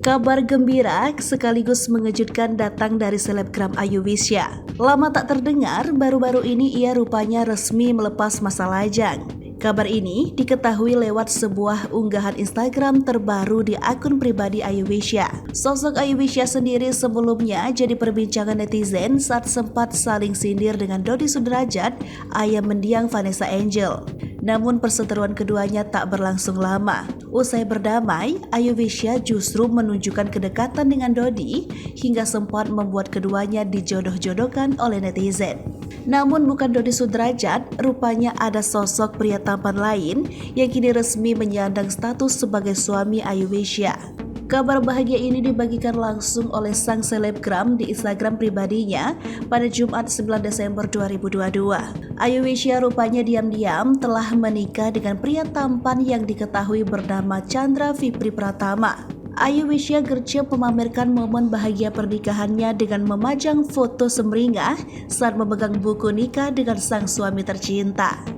Kabar gembira sekaligus mengejutkan datang dari selebgram Ayu Wisya. Lama tak terdengar, baru-baru ini ia rupanya resmi melepas masa lajang. Kabar ini diketahui lewat sebuah unggahan Instagram terbaru di akun pribadi Ayu Wisya. Sosok Ayu Wisya sendiri sebelumnya jadi perbincangan netizen saat sempat saling sindir dengan Dodi Sudrajat, ayah mendiang Vanessa Angel. Namun perseteruan keduanya tak berlangsung lama. Usai berdamai, Ayu Wisya justru menunjukkan kedekatan dengan Dodi hingga sempat membuat keduanya dijodoh-jodohkan oleh netizen. Namun bukan Dodi Sudrajat, rupanya ada sosok pria tampan lain yang kini resmi menyandang status sebagai suami Ayu Wisya. Kabar bahagia ini dibagikan langsung oleh sang selebgram di Instagram pribadinya pada Jumat 9 Desember 2022. Ayu Wisya rupanya diam-diam telah menikah dengan pria tampan yang diketahui bernama Chandra Fipri Pratama. Ayu Wisya gercep memamerkan momen bahagia pernikahannya dengan memajang foto sumringah saat memegang buku nikah dengan sang suami tercinta.